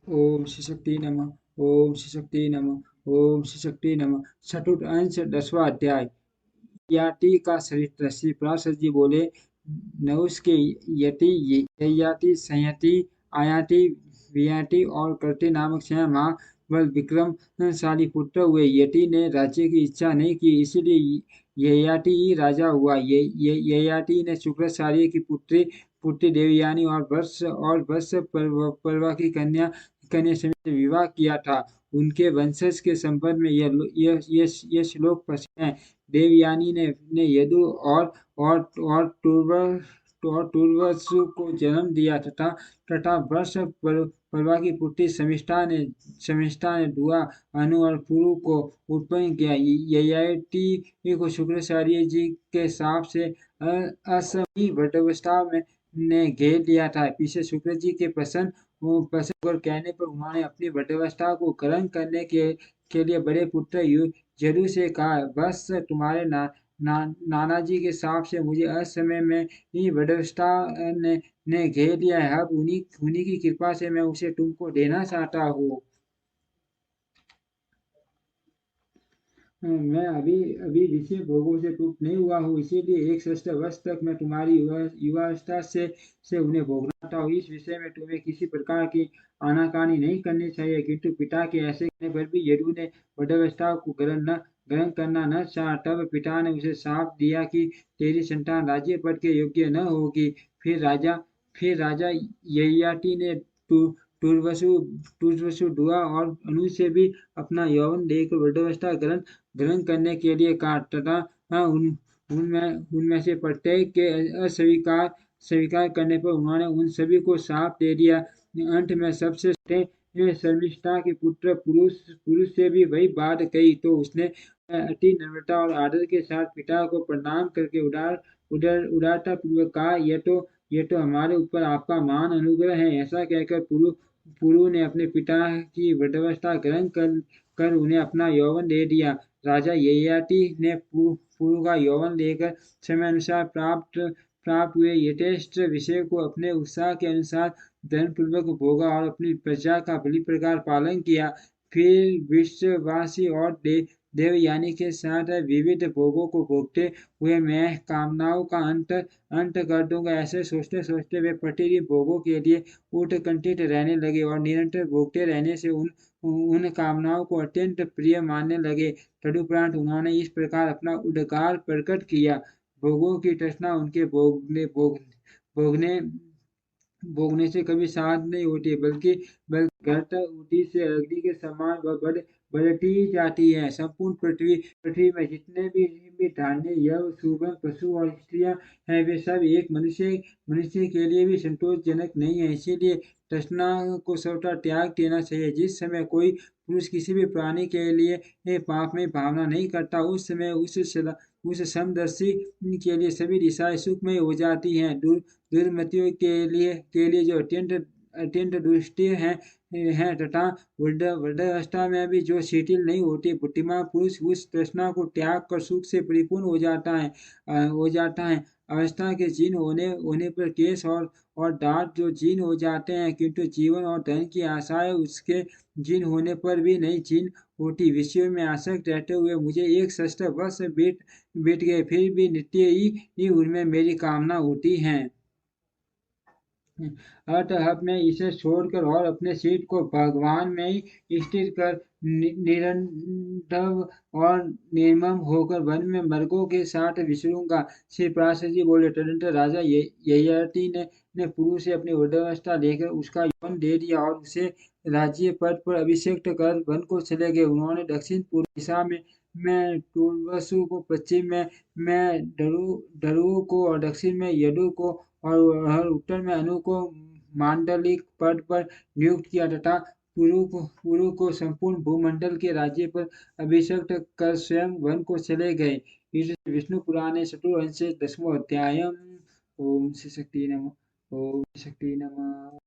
ओम श्री शक्ति नमः। ओम श्री शक्ति नमः। ओम श्री शक्ति नमः। चतुर्थ अंश 10वां अध्याय। ययाति का चरित्र। श्री पार्षद जी बोले, नहुष के यति ययाति संयति आयाति वियति और कर्ते नामक 6 महाबल विक्रमशाली पुत्र हुए। यति ने राज्य की इच्छा नहीं की, इसलिए ययाति ही राजा हुआ। ययाति ने शुक्राचार्य की पुत्री पुत्री देवयानी और वर्ष पर्वा की कन्या कन्या समेत विवाह किया था। उनके वंशज के संबंध में यह श्लोक प्रसिद्ध है। देवयानी ने यदु और टूर्वसु को जन्म दिया तथा वर्ष पर्वा की पुत्री शमिष्ठा ने दुआ, अनु और पुरु को उत्पन्न किया। ययाति को शुक्राचार्य जी के शाप से असमयी वृद्धावस्था में ने घेर लिया था। पीछे शुक्र जी के प्रसन्न होकर कहने पर उन्होंने अपनी वृद्धावस्था को ग्रहण करने के लिए बड़े पुत्र यदु से कहा, बस तुम्हारे नाना जी के शाप से मुझे असमय में ही वृद्धावस्था ने घेर लिया है। अब उन्हीं की कृपा से मैं उसे तुमको देना चाहता हूँ। मैं अभी अभी विषय भोगों से तृप्त नहीं हुआ हूँ, इसीलिए 61 वर्ष तक मैं तुम्हारी युवावस्था से उन्हें भोगना चाहता हूँ। इस विषय में तुम्हें किसी प्रकार की आनाकानी नहीं करनी चाहिए। किंतु पिता के ऐसे कहने पर भी यदु ने वृद्धावस्था को ग्रहण करना न चाहा। तब पिता ने उसे शाप दिया कि तेरी संतान राज्य पद के योग्य न होगी। फिर राजा ययाति ने टूर्वसु दुआ और अनु से भी अपना यौवन लेकर वृद्धावस्था ग्रहण करने के लिए कहा तथा उनमें से प्रत्येक के स्वीकार करने पर उन्होंने उन सभी को शाप दे दिया। अंत में सबसे शर्मिष्ठा के पुत्र पुरुष से भी वही बात कही तो उसने अति नम्रता और आदर के साथ पिता को प्रणाम करके उदारता पूर्वक कहा, यह तो हमारे ऊपर आपका महान अनुग्रह है। ऐसा कहकर पुरु ने अपने पिता की वृद्धावस्था ग्रहण कर उन्हें अपना यौवन दे दिया। राजा ययाति ने पुरु का यौवन लेकर समय अनुसार प्राप्त हुए यथेष्ट विषय को अपने उत्साह के अनुसार धन पूर्वक भोगा और अपनी प्रजा का भली प्रकार पालन किया। फिर विश्ववासी और देवयानी के साथ विविध भोगों को भोगते हुए मैं कामनाओं का अंत कर दूंगा। ऐसे सोचते सोचते वे प्रतिदिन भोगों के लिए उत्कंठित रहने लगे और निरंतर भोगते रहने से उन कामनाओं को अत्यंत प्रिय मानने लगे। तदुपरांत उन्होंने इस प्रकार अपना उद्गार प्रकट किया, भोगों की तृष्णा उनके भोगने भोगने से कभी शांत नहीं होती, बल्कि घट ऊटी से अग्नि के समान वह बढ़ती जाती है। संपूर्ण पृथ्वी में जितने भी धान्य यव सुगम पशु और स्त्रियां हैं, वे सब एक मनुष्य के लिए भी संतोषजनक नहीं है। इसीलिए तृष्णा को सर्वथा त्याग देना चाहिए। जिस समय कोई पुरुष किसी भी प्राणी के लिए पाप में भावना नहीं करता, उस समय उस समदर्शी के लिए सभी दिशाएं सुखमय हो जाती हैं। दुर्मतियों के लिए जो अत्यंत दुष्ट हैं तथा वृद्धावस्था में भी जो शिथिल नहीं होती, बुद्धिमान पुरुष उस तृष्णा को त्याग कर सुख से परिपूर्ण हो जाता है। अवस्था के जीर्ण होने पर केश और दांत जो जीर्ण हो जाते हैं, किंतु जीवन और धन की आशाएं उसके जीर्ण होने पर भी नहीं जीर्ण होती। विषयों में आसक्त रहते हुए मुझे 61 वर्ष बीत गए, फिर भी नित्य ही उनमें मेरी कामना होती है। अतः अब मैं इसे छोड़कर और अपने सीट को भगवान में ही स्थिर कर निरंतर और निर्मम होकर वन में मृगों के साथ विचरूंगा। श्री पार्षद जी बोले, तदनंतर राजा ययाति ने पुरु से अपनी वृद्धावस्था लेकर उसका यौवन दे दिया और उसे राज्य पद पर अभिषिक्त कर वन को चले गए। उन्होंने दक्षिण पूर्व दिशा में टूर्वसु को, पश्चिम में धरु को और दक्षिण में यदु को और उत्तर में अनु को मांडलिक पद पर नियुक्त किया तथा पुरु को संपूर्ण भूमंडल के राज्य पर अभिषिक्त कर स्वयं वन को चले गए। इस विष्णु पुराणे चतुर्ंश 10वां अध्याय। ओम श्री शक्ति नमः। ओम श्री शक्ति नमः।